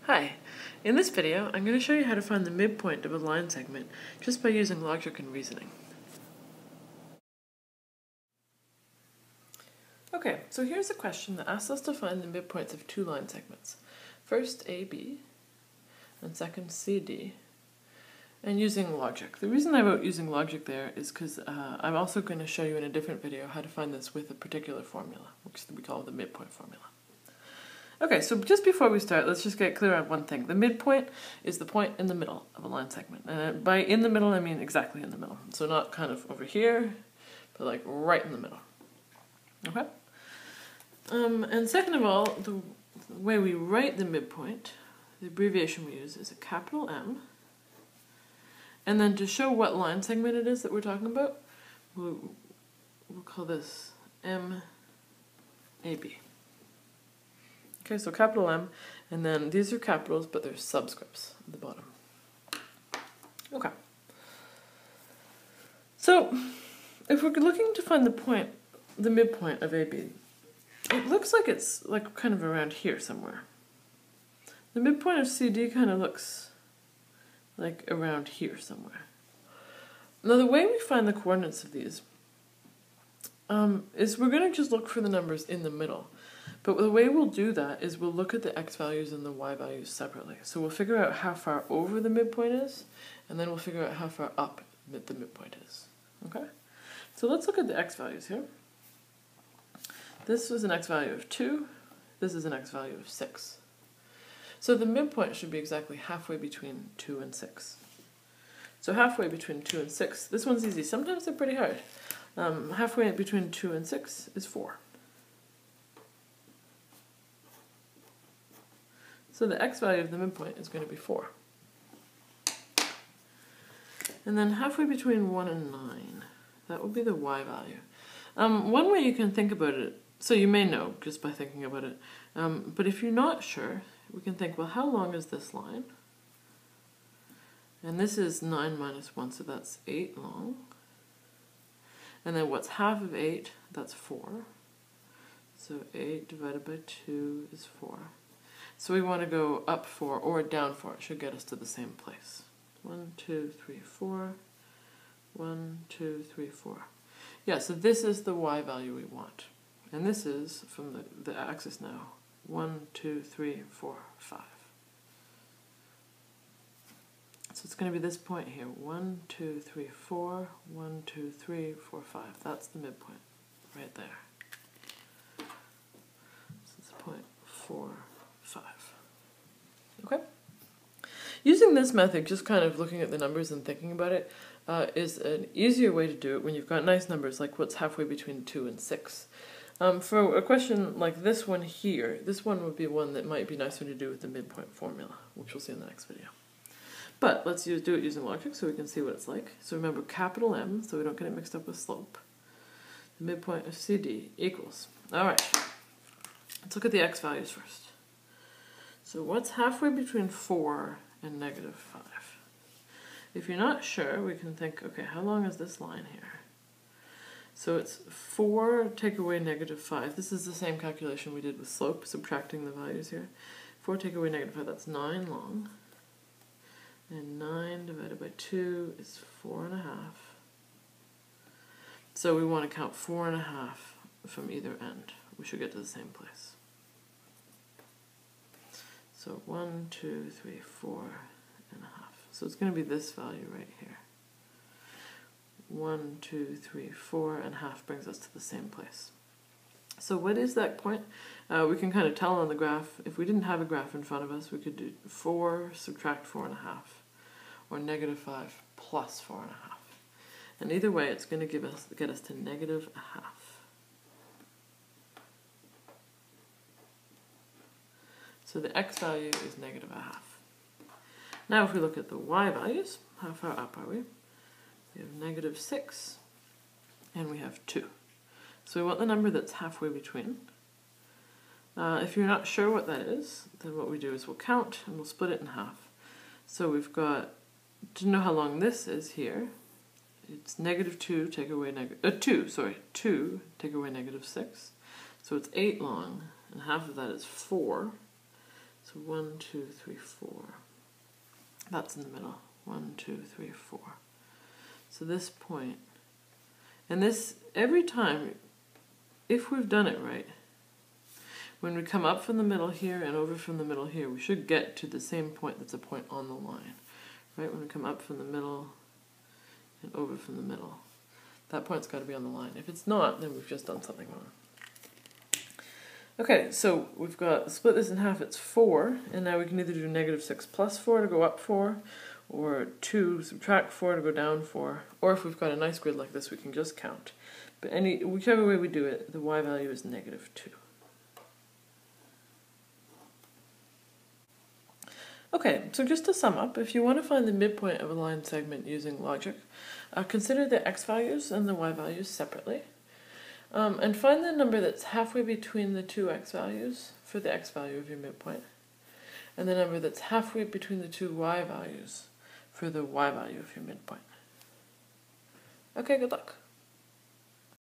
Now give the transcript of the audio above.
Hi, in this video I'm going to show you how to find the midpoint of a line segment just by using logic and reasoning. Okay, so here's a question that asks us to find the midpoints of two line segments. First AB and second CD, and using logic. The reason I wrote using logic there is because I'm also going to show you in a different video how to find this with a particular formula, which we call the midpoint formula. Okay, so just before we start, let's just get clear on one thing. The midpoint is the point in the middle of a line segment. And by in the middle, I mean exactly in the middle. So not kind of over here, but like right in the middle. Okay? And second of all, the way we write the midpoint, the abbreviation we use is a capital M. And then to show what line segment it is that we're talking about, we'll call this MAB. Okay, so capital M, and then these are capitals, but they're subscripts at the bottom. Okay. So, if we're looking to find the midpoint of AB, it looks like it's like kind of around here somewhere. The midpoint of CD kind of looks like around here somewhere. Now, the way we find the coordinates of these is we're going to just look for the numbers in the middle. But the way we'll do that is we'll look at the x values and the y values separately. So we'll figure out how far over the midpoint is, and then we'll figure out how far up the midpoint is. Okay? So let's look at the x values here. This was an x value of 2. This is an x value of 6. So the midpoint should be exactly halfway between 2 and 6. So halfway between 2 and 6, this one's easy. Sometimes they're pretty hard. Halfway between 2 and 6 is 4. So the x value of the midpoint is going to be 4. And then halfway between 1 and 9, that will be the y value. One way you can think about it, so you may know just by thinking about it, but if you're not sure, we can think, well, how long is this line? And this is 9 minus 1, so that's 8 long. And then what's half of 8? That's 4. So 8 divided by 2 is 4. So we want to go up 4 or down 4. It should get us to the same place. 1, 2, 3, 4. 1, 2, 3, 4. Yeah, so this is the y value we want. And this is, from the axis now, 1, 2, 3, 4, 5. So it's going to be this point here. 1, 2, 3, 4. 1, 2, 3, 4, 5. That's the midpoint right there. So it's point 4, 5. Okay? Using this method, just kind of looking at the numbers and thinking about it, is an easier way to do it when you've got nice numbers like what's halfway between 2 and 6. For a question like this one here, this one would be one that might be nicer to do with the midpoint formula, which we'll see in the next video. But let's do it using logic so we can see what it's like. So remember capital M, so we don't get it mixed up with slope. The midpoint of CD equals. Alright, let's look at the x values first. So what's halfway between 4 and negative 5? If you're not sure, we can think, okay, how long is this line here? So it's 4 take away negative 5. This is the same calculation we did with slope, subtracting the values here. 4 take away negative 5, that's 9 long. And 9 divided by 2 is 4.5. So we want to count 4.5 from either end. We should get to the same place. So 1, 2, 3, 4.5. So it's going to be this value right here. 1, 2, 3, 4.5 brings us to the same place. So what is that point? We can kind of tell on the graph. If we didn't have a graph in front of us, we could do 4 subtract 4.5, or negative 5 plus 4.5. And either way, it's going to get us to negative 0.5. So the x value is negative 0.5. Now if we look at the y values, how far up are we? We have negative 6, and we have 2. So we want the number that's halfway between. If you're not sure what that is, then what we do is we'll count, and we'll split it in half. So we've got, to know how long this is here, it's negative 2 take away negative, 2 take away negative 6. So it's 8 long, and half of that is 4. So 1, 2, 3, 4. That's in the middle. 1, 2, 3, 4. So this point, and this, every time, if we've done it right, when we come up from the middle here and over from the middle here, we should get to the same point that's a point on the line. Right? When we come up from the middle and over from the middle, that point's got to be on the line. If it's not, then we've just done something wrong. Okay, so we've got, split this in half, it's 4, and now we can either do negative 6 plus 4 to go up 4, or 2 subtract 4 to go down 4, or if we've got a nice grid like this, we can just count. But whichever way we do it, the y value is negative 2. Okay, so just to sum up, if you want to find the midpoint of a line segment using logic, consider the x values and the y values separately. And find the number that's halfway between the two x values for the x value of your midpoint, and the number that's halfway between the two y values for the y value of your midpoint. Okay, good luck.